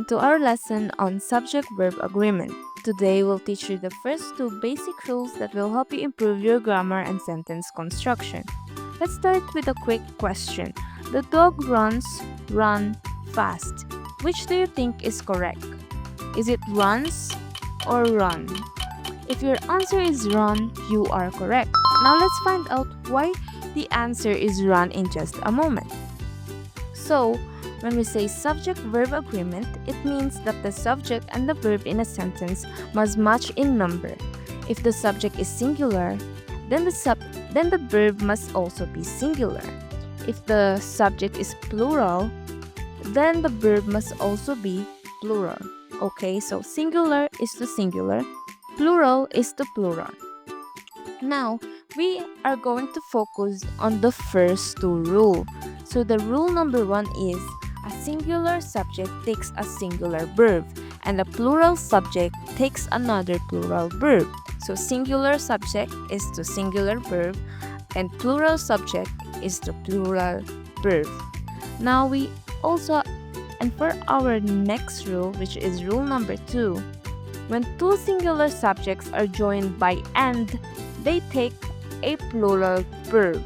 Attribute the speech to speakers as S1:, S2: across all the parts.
S1: welcome to our lesson on subject-verb agreement. Today we'll teach you the first two basic rules that will help you improve your grammar and sentence construction. Let's start with a quick question. The dog run fast. Which do you think is correct? Is it runs or run? If your answer is run, you are correct. Now let's find out why the answer is run in just a moment. So, when we say subject-verb agreement, it means that the subject and the verb in a sentence must match in number. If the subject is singular, then the verb must also be singular. If the subject is plural, then the verb must also be plural. Okay, so singular is to singular, plural is to plural. Now, we are going to focus on the first two rules. So the rule number 1 is a singular subject takes a singular verb and a plural subject takes another plural verb. So singular subject is to singular verb and plural subject is to plural verb. Now for our next rule, which is rule number 2, when two singular subjects are joined by and, they take a plural verb.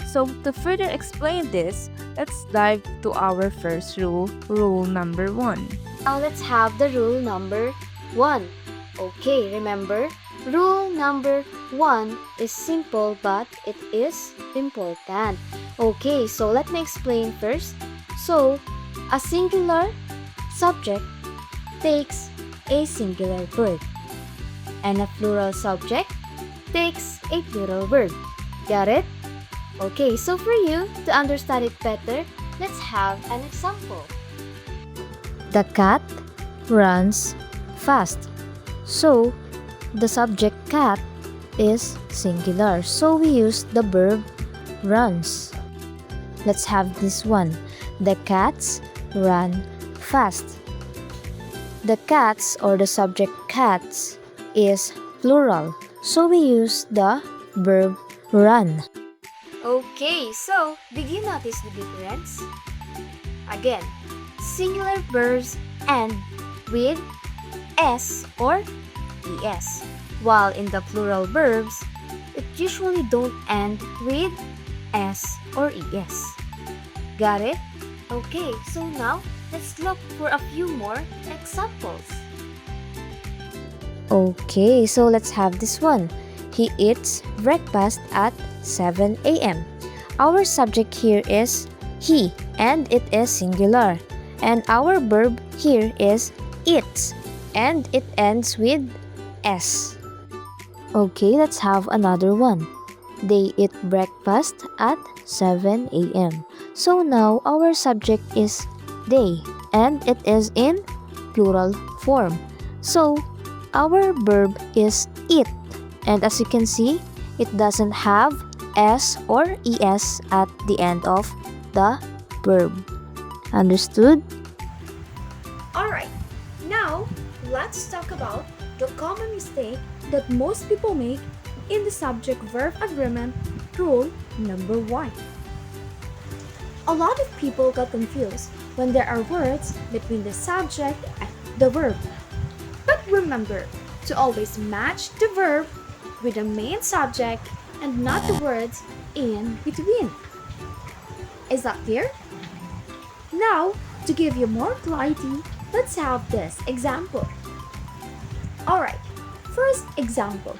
S1: So to further explain this, let's dive to our first rule, rule number 1.
S2: Now let's have the rule number 1. Okay, remember, rule number 1 is simple but it is important. Okay, so let me explain first. So, a singular subject takes a singular verb and a plural subject takes a plural verb. Got it? Okay, so for you to understand it better, let's have an example.
S3: The cat runs fast. So, the subject cat is singular. So, we use the verb runs. Let's have this one. The cats run fast. The cats or the subject cats is plural. So, we use the verb run.
S2: Okay, so did you notice the difference? Again, singular verbs end with s or es, while in the plural verbs, it usually don't end with s or es. Got it? Okay, so now let's look for a few more examples.
S3: Okay, so let's have this one. He eats breakfast at 7 a.m. Our subject here is he and it is singular. And our verb here is eats and it ends with s. Okay, let's have another one. They eat breakfast at 7 a.m. So now our subject is they and it is in plural form. So our verb is eat. And as you can see, it doesn't have s or es at the end of the verb. Understood?
S4: Alright, now let's talk about the common mistake that most people make in the subject-verb agreement rule number 1. A lot of people got confused when there are words between the subject and the verb. But remember to always match the verb with the main subject and not the words in between. Is that clear? Now, to give you more clarity, let's have this example. Alright, first example.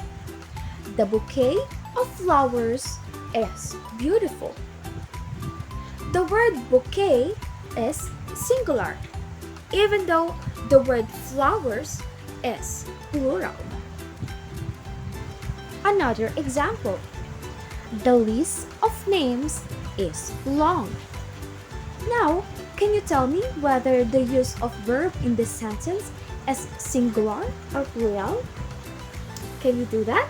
S4: The bouquet of flowers is beautiful. The word bouquet is singular, even though the word flowers is plural. Another example. The list of names is long. Now, can you tell me whether the use of verb in this sentence is singular or plural? Can you do that?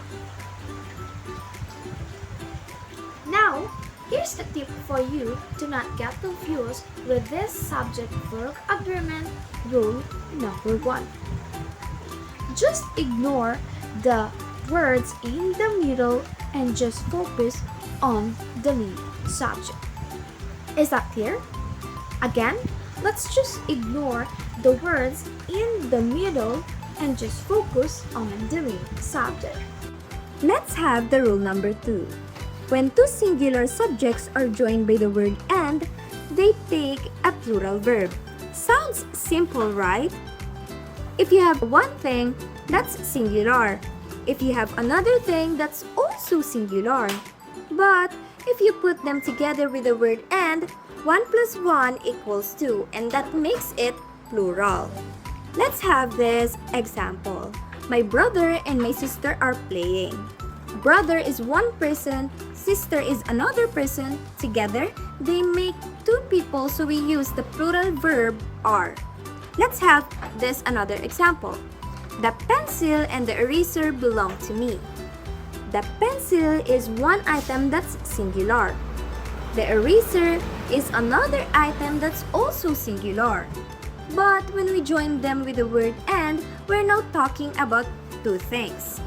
S4: Now, here's a tip for you to not get confused with this subject-verb agreement rule number 1. Just ignore the words in the middle and just focus on the lead subject. Is that clear? Again, let's just ignore the words in the middle and just focus on doing subject. Let's have the rule number 2. When two singular subjects are joined by the word and, they take a plural verb. Sounds simple, right? If you have one thing, that's singular. If you have another thing, that's also singular. But if you put them together with the word and, 1 plus 1 equals 2, and that makes it plural. Let's have this example. My brother and my sister are playing. Brother is one person, sister is another person. Together, they make two people, so we use the plural verb are. Let's have this another example. The pencil and the eraser belong to me. The pencil is one item that's singular. The eraser is another item that's also singular. But when we join them with the word and, we're now talking about two things.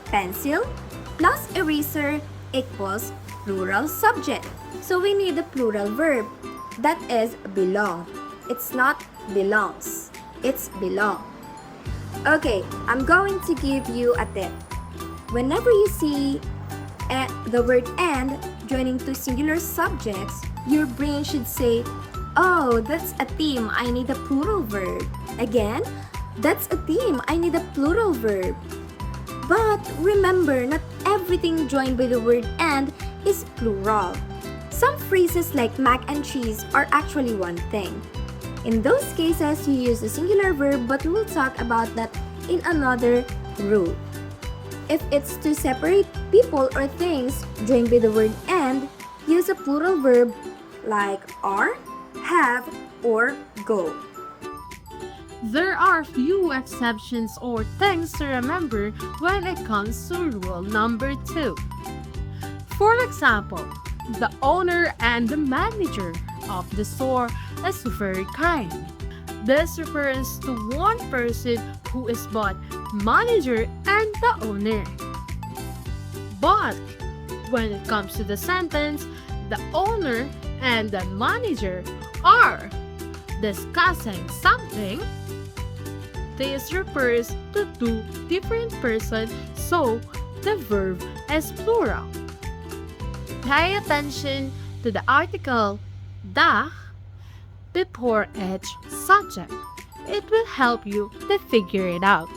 S4: Pencil plus eraser equals plural subject. So we need a plural verb. That is belong. It's not belongs. It's belong. Okay, I'm going to give you a tip. Whenever you see the word and joining two singular subjects, your brain should say, oh, that's a theme, I need a plural verb. Again, that's a theme, I need a plural verb. But remember, not everything joined by the word and is plural. Some phrases like mac and cheese are actually one thing. In those cases, you use a singular verb, but we'll talk about that in another rule. If it's to separate people or things joined by the word and, use a plural verb like are, have, or go.
S5: There are few exceptions or things to remember when it comes to rule number 2. For example, the owner and the manager of the store is very kind. This refers to one person who is both manager and the owner. But when it comes to the sentence, the owner and the manager are discussing something, this refers to two different persons, so the verb is plural. Pay attention to the article the before each subject. It will help you to figure it out.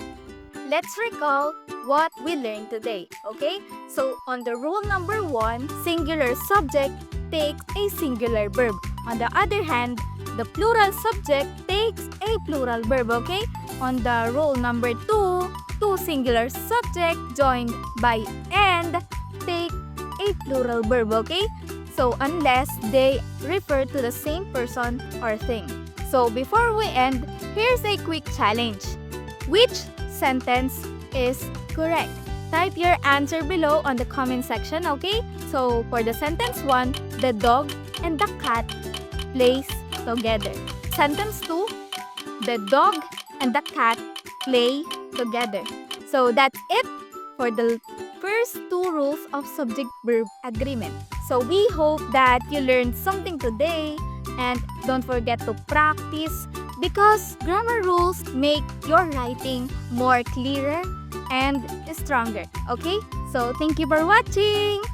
S6: Let's recall what we learned today, okay? So, on the rule number 1, singular subject takes a singular verb. On the other hand, the plural subject takes a plural verb, okay? On the rule number 2, two singular subject joined by and take a plural verb, okay? So, unless they refer to the same person or thing. So, before we end, here's a quick challenge. Which sentence is correct? Type your answer below on the comment section, okay? So, for the sentence 1, the dog and the cat plays together. Sentence 2, the dog and the cat play together. So, that's it for the first two rules of subject-verb agreement. So, we hope that you learned something today, and don't forget to practice because grammar rules make your writing more clearer and stronger. Okay? So, thank you for watching!